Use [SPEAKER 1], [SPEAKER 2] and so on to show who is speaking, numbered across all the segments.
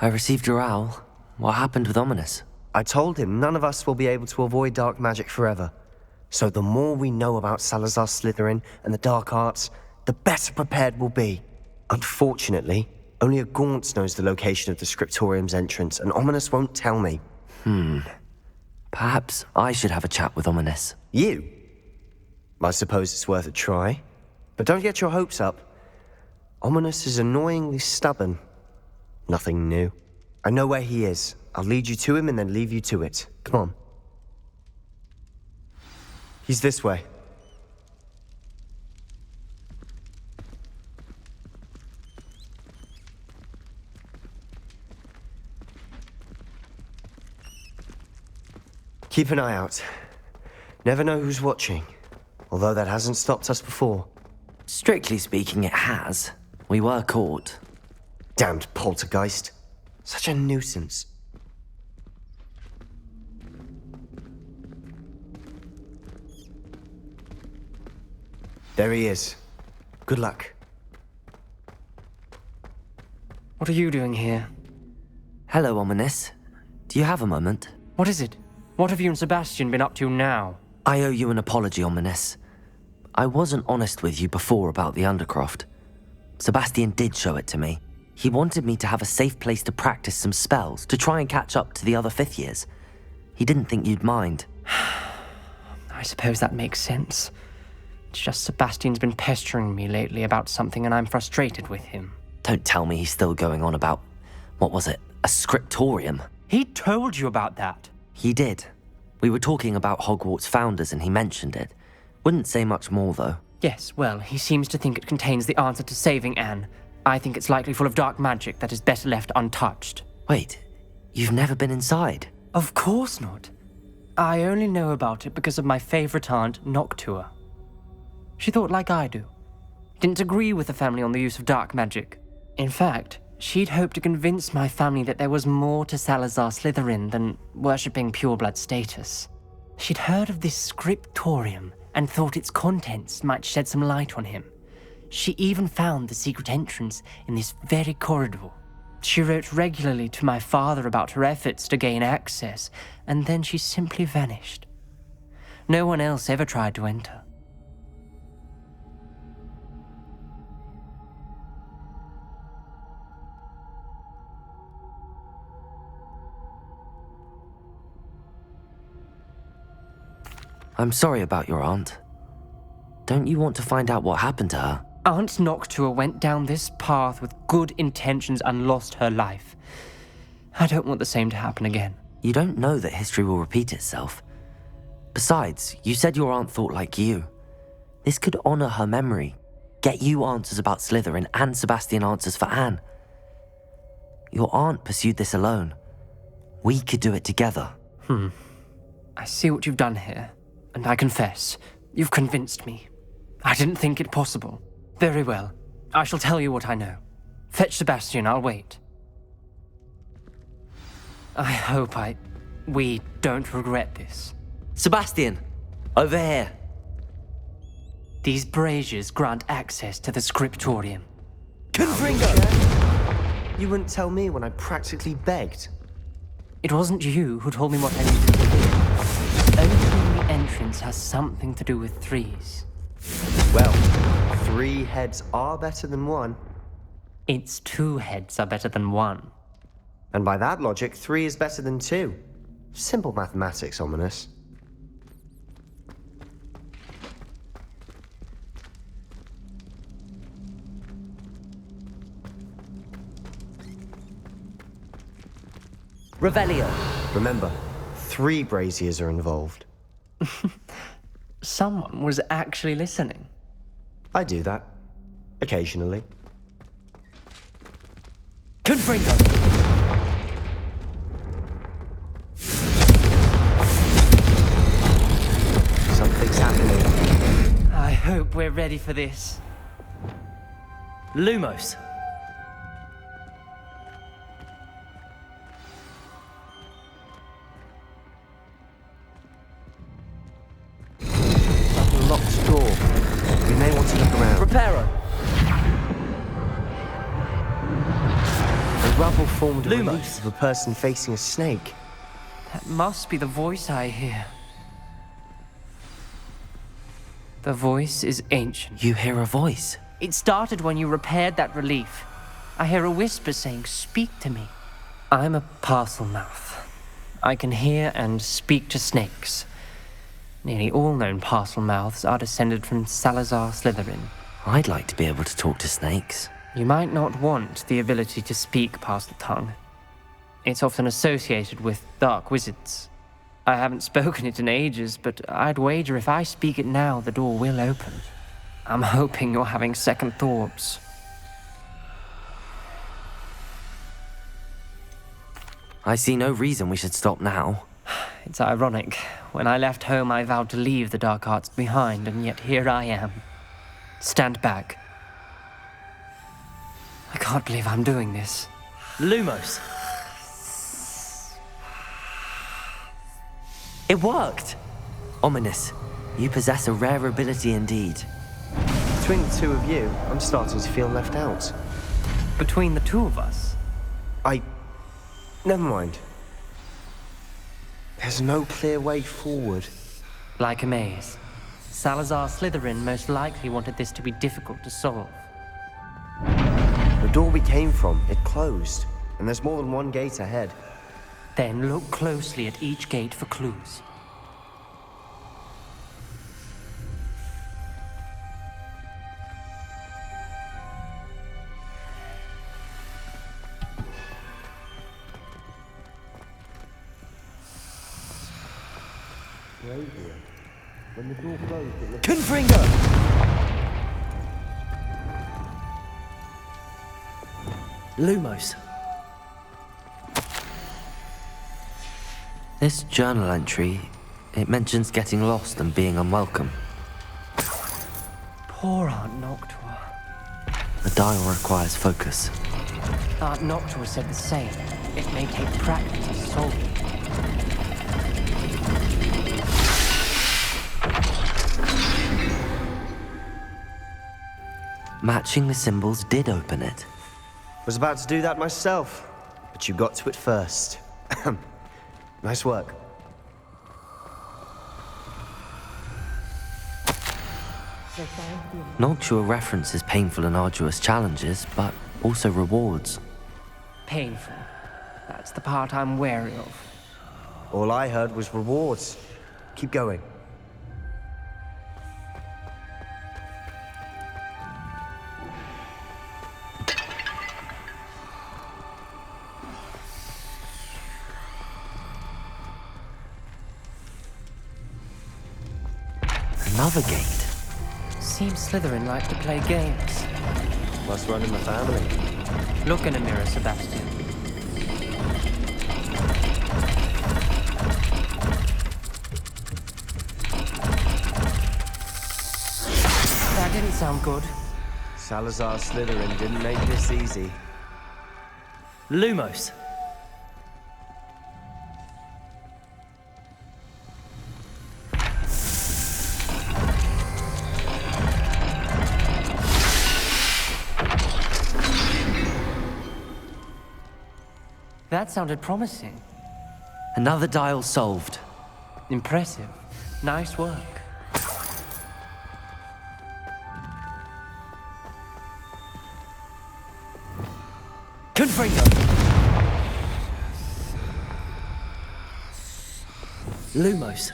[SPEAKER 1] I received your owl. What happened with Ominous?
[SPEAKER 2] I told him none of us will be able to avoid dark magic forever. So the more we know about Salazar Slytherin and the dark arts, the better prepared we'll be. Unfortunately, only a Gaunt knows the location of the Scriptorium's entrance, and Ominous won't tell me.
[SPEAKER 1] Perhaps I should have a chat with Ominous.
[SPEAKER 2] You? I suppose it's worth a try. But don't get your hopes up. Ominous is annoyingly stubborn. Nothing new. I know where he is. I'll lead you to him and then leave you to it. Come on. He's this way. Keep an eye out. Never know who's watching. Although that hasn't stopped us before.
[SPEAKER 1] Strictly speaking, it has. We were caught.
[SPEAKER 2] Damned poltergeist. Such a nuisance. There he is. Good luck.
[SPEAKER 3] What are you doing here?
[SPEAKER 1] Hello, Ominous. Do you have a moment?
[SPEAKER 3] What is it? What have you and Sebastian been up to now?
[SPEAKER 1] I owe you an apology, Ominous. I wasn't honest with you before about the Undercroft. Sebastian did show it to me. He wanted me to have a safe place to practice some spells, to try and catch up to the other fifth years. He didn't think you'd mind.
[SPEAKER 3] I suppose that makes sense. It's just Sebastian's been pestering me lately about something and I'm frustrated with him.
[SPEAKER 1] Don't tell me he's still going on about, what was it, a scriptorium?
[SPEAKER 3] He told you about that.
[SPEAKER 1] He did. We were talking about Hogwarts founders and he mentioned it. Wouldn't say much more, though.
[SPEAKER 3] Yes, well, he seems to think it contains the answer to saving Anne. I think it's likely full of dark magic that is better left untouched.
[SPEAKER 1] Wait, you've never been inside?
[SPEAKER 3] Of course not. I only know about it because of my favorite aunt, Noctua. She thought like I do. Didn't agree with the family on the use of dark magic. In fact, she'd hoped to convince my family that there was more to Salazar Slytherin than worshipping pureblood status. She'd heard of this scriptorium and thought its contents might shed some light on him. She even found the secret entrance in this very corridor. She wrote regularly to my father about her efforts to gain access, and then she simply vanished. No one else ever tried to enter.
[SPEAKER 1] I'm sorry about your aunt. Don't you want to find out what happened to her?
[SPEAKER 3] Aunt Noctua went down this path with good intentions and lost her life. I don't want the same to happen again.
[SPEAKER 1] You don't know that history will repeat itself. Besides, you said your aunt thought like you. This could honor her memory, get you answers about Slytherin and Sebastian answers for Anne. Your aunt pursued this alone. We could do it together.
[SPEAKER 3] I see what you've done here, and I confess, you've convinced me. I didn't think it possible. Very well. I shall tell you what I know. Fetch Sebastian, I'll wait. I hope we don't regret this.
[SPEAKER 1] Sebastian! Over here!
[SPEAKER 3] These braziers grant access to the scriptorium.
[SPEAKER 2] Confringo! You wouldn't tell me when I practically begged.
[SPEAKER 3] It wasn't you who told me what I needed to do. Opening the entrance has something to do with threes.
[SPEAKER 2] Well, 3 heads are better than 1.
[SPEAKER 3] Its 2 heads are better than 1.
[SPEAKER 2] And by that logic, 3 is better than 2. Simple mathematics, Ominous.
[SPEAKER 1] Revelio!
[SPEAKER 2] Remember, 3 braziers are involved.
[SPEAKER 3] Someone was actually listening.
[SPEAKER 2] I do that. Occasionally.
[SPEAKER 3] Confringo!
[SPEAKER 2] Something's happening.
[SPEAKER 3] I hope we're ready for this.
[SPEAKER 1] Lumos!
[SPEAKER 2] Locked door. We may want to look around.
[SPEAKER 1] Reparo!
[SPEAKER 2] A rubble formed a
[SPEAKER 4] Lumos.
[SPEAKER 2] relief of a person facing a snake.
[SPEAKER 3] That must be the voice I hear. The voice is ancient.
[SPEAKER 1] You hear a voice.
[SPEAKER 3] It started when you repaired that relief. I hear a whisper saying, "Speak to me." I'm a parcel mouth. I can hear and speak to snakes. Nearly all known parcel mouths are descended from Salazar Slytherin.
[SPEAKER 1] I'd like to be able to talk to snakes.
[SPEAKER 3] You might not want the ability to speak parcel tongue. It's often associated with dark wizards. I haven't spoken it in ages, but I'd wager if I speak it now, the door will open. I'm hoping you're having second thoughts.
[SPEAKER 1] I see no reason we should stop now.
[SPEAKER 3] It's ironic. When I left home, I vowed to leave the dark arts behind, and yet here I am. Stand back. I can't believe I'm doing this.
[SPEAKER 4] Lumos.
[SPEAKER 1] It worked! Ominous. You possess a rare ability indeed.
[SPEAKER 2] Between the two of you, I'm starting to feel left out.
[SPEAKER 3] Between the two of us,
[SPEAKER 2] Never mind. There's no clear way forward.
[SPEAKER 3] like a maze. Salazar Slytherin most likely wanted this to be difficult to solve.
[SPEAKER 2] The door we came from, it closed, and there's more than one gate ahead.
[SPEAKER 3] Then look closely at each gate for clues.
[SPEAKER 2] When the door closed, it looked...
[SPEAKER 4] Confringo! Lumos.
[SPEAKER 1] This journal entry, it mentions getting lost and being unwelcome.
[SPEAKER 3] Poor Aunt Noctua.
[SPEAKER 1] The dial requires focus.
[SPEAKER 3] Aunt Noctua said the same. It may take practice to solve it.
[SPEAKER 1] Matching the symbols did open it.
[SPEAKER 2] Was about to do that myself, but you got to it first. Nice work.
[SPEAKER 1] Noctua references painful and arduous challenges, but also rewards.
[SPEAKER 3] Painful. That's the part I'm wary of.
[SPEAKER 2] All I heard was rewards. Keep going.
[SPEAKER 1] Another gate.
[SPEAKER 3] Seems Slytherin like to play games.
[SPEAKER 2] Must run in the family.
[SPEAKER 3] Look in a mirror, Sebastian. That didn't sound good.
[SPEAKER 2] Salazar Slytherin didn't make this easy.
[SPEAKER 4] Lumos.
[SPEAKER 3] That sounded promising.
[SPEAKER 1] Another dial solved.
[SPEAKER 3] Impressive. Nice work.
[SPEAKER 4] Confringo. Lumos.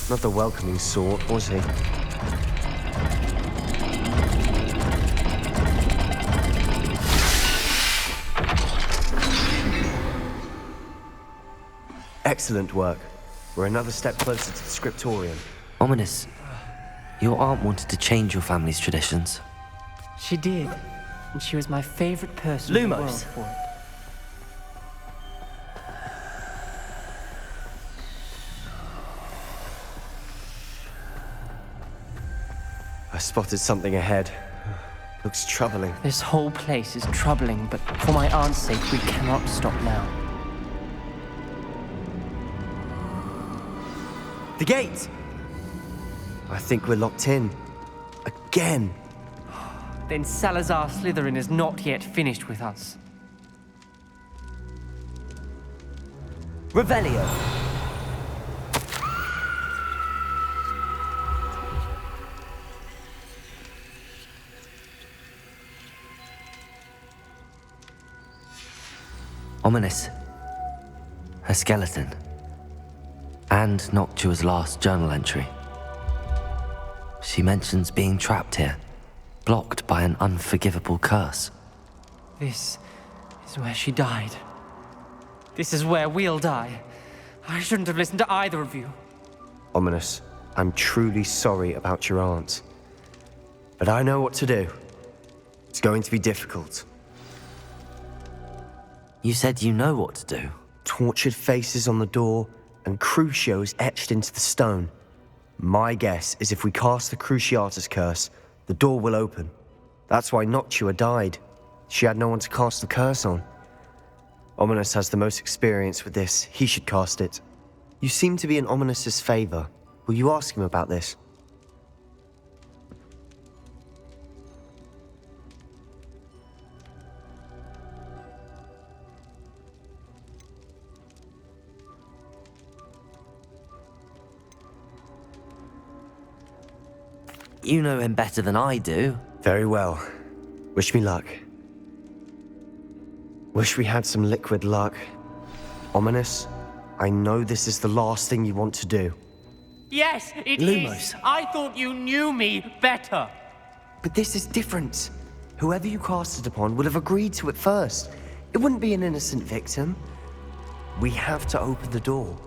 [SPEAKER 2] Not the welcoming sort, was he? Excellent work. We're another step closer to the scriptorium.
[SPEAKER 1] Ominous, your aunt wanted to change your family's traditions.
[SPEAKER 3] She did, and she was my favorite person in the world
[SPEAKER 4] Lumos.
[SPEAKER 3] for it.
[SPEAKER 2] I spotted something ahead. Looks troubling.
[SPEAKER 3] This whole place is troubling, but for my aunt's sake, we cannot stop now.
[SPEAKER 2] The gate! I think we're locked in. Again.
[SPEAKER 3] Then Salazar Slytherin is not yet finished with us.
[SPEAKER 4] Revelio.
[SPEAKER 1] Ominous. Her skeleton. And Noctua's last journal entry. She mentions being trapped here, blocked by an unforgivable curse.
[SPEAKER 3] This is where she died. This is where we'll die. I shouldn't have listened to either of you.
[SPEAKER 2] Ominous, I'm truly sorry about your aunt. But I know what to do. It's going to be difficult.
[SPEAKER 1] You said you know what to do.
[SPEAKER 2] Tortured faces on the door and Crucios etched into the stone. My guess is if we cast the Cruciatus curse, the door will open. That's why Noctua died. She had no one to cast the curse on. Ominous has the most experience with this. He should cast it. You seem to be in Ominous's favor. Will you ask him about this?
[SPEAKER 1] You know him better than I do.
[SPEAKER 2] Very well. Wish me luck. Wish we had some liquid luck. Ominous, I know this is the last thing you want to do.
[SPEAKER 3] Yes, it
[SPEAKER 4] Lumos.
[SPEAKER 3] is. I thought you knew me better.
[SPEAKER 2] But this is different. Whoever you cast it upon would have agreed to it first. It wouldn't be an innocent victim. We have to open the door.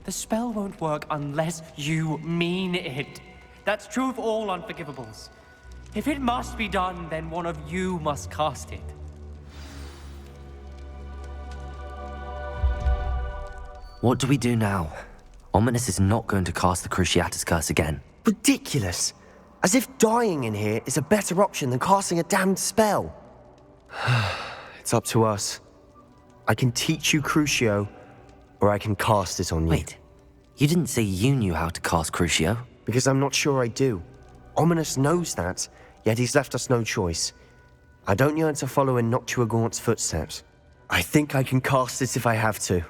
[SPEAKER 3] The spell won't work unless you mean it. That's true of all unforgivables. If it must be done, then one of you must cast it.
[SPEAKER 1] What do we do now? Ominous is not going to cast the Cruciatus curse again.
[SPEAKER 2] Ridiculous. As if dying in here is a better option than casting a damned spell. It's up to us. I can teach you Crucio, or I can cast it on you.
[SPEAKER 1] Wait, you didn't say you knew how to cast Crucio?
[SPEAKER 2] Because I'm not sure I do. Ominous knows that, yet he's left us no choice. I don't yearn to follow in Noctua Gaunt's footsteps. I think I can cast it if I have to.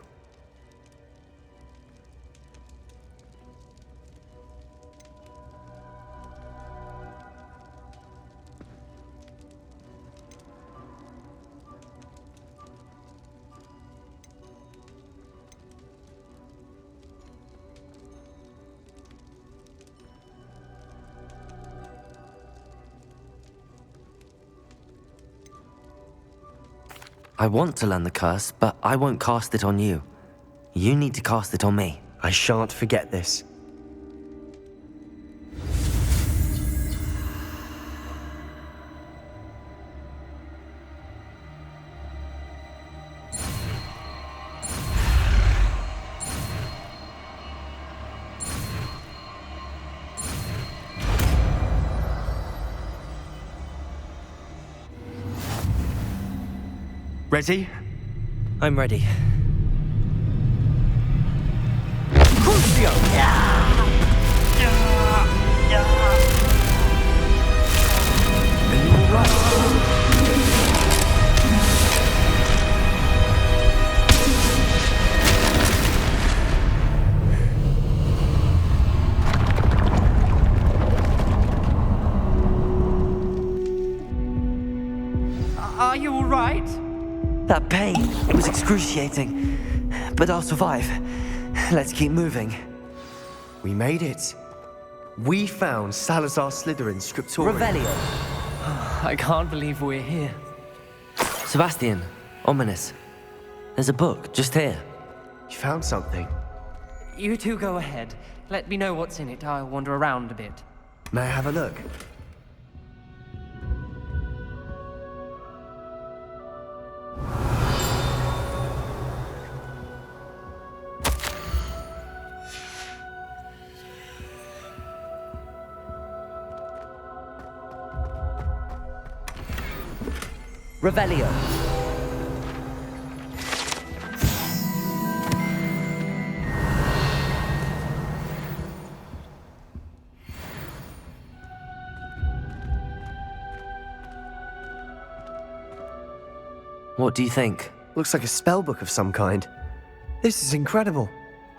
[SPEAKER 1] I want to learn the curse, but I won't cast it on you. You need to cast it on me.
[SPEAKER 2] I shan't forget this.
[SPEAKER 4] Ready?
[SPEAKER 1] I'm ready.
[SPEAKER 3] Are you all right?
[SPEAKER 1] That pain, it was excruciating. But I'll survive. Let's keep moving.
[SPEAKER 2] We made it. We found Salazar Slytherin's scriptorium.
[SPEAKER 4] Revelio.
[SPEAKER 3] I can't believe we're here.
[SPEAKER 1] Sebastian, Ominous. There's a book just here.
[SPEAKER 2] You found something.
[SPEAKER 3] You two go ahead. Let me know what's in it. I'll wander around a bit.
[SPEAKER 2] May I have a look?
[SPEAKER 1] Revelio. What do you think?
[SPEAKER 2] Looks like a spellbook of some kind. This is incredible.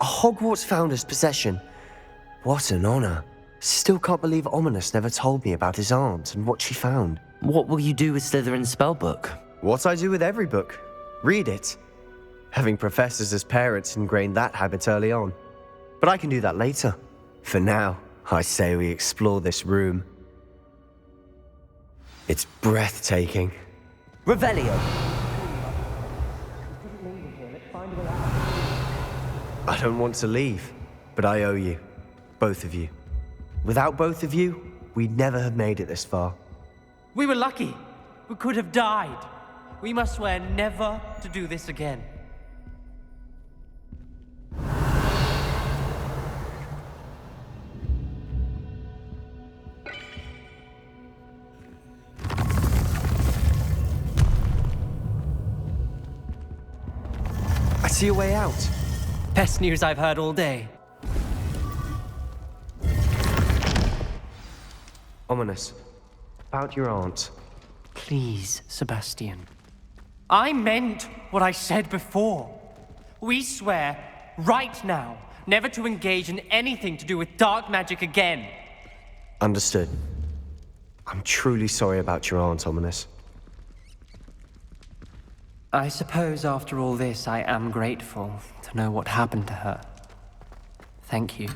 [SPEAKER 2] A Hogwarts founder's possession. What an honor. Still can't believe Ominous never told me about his aunt and what she found.
[SPEAKER 1] What will you do with Slytherin's spellbook?
[SPEAKER 2] What I do with every book. Read it. Having professors as parents ingrained that habit early on. But I can do that later. For now, I say we explore this room. It's breathtaking.
[SPEAKER 1] Revelio.
[SPEAKER 2] I don't want to leave, but I owe you. Both of you. Without both of you, we'd never have made it this far.
[SPEAKER 3] We were lucky. We could have died. We must swear never to do this again.
[SPEAKER 2] I see a way out.
[SPEAKER 3] Best news I've heard all day.
[SPEAKER 2] Ominous. About your aunt.
[SPEAKER 3] Please, Sebastian. I meant what I said before. We swear, right now, never to engage in anything to do with dark magic again.
[SPEAKER 2] Understood. I'm truly sorry about your aunt, Ominous.
[SPEAKER 3] I suppose after all this, I am grateful to know what happened to her. Thank you.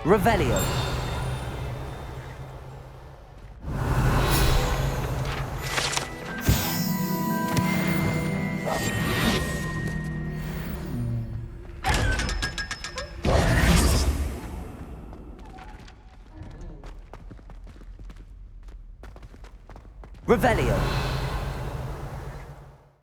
[SPEAKER 1] Revelio. Revelio.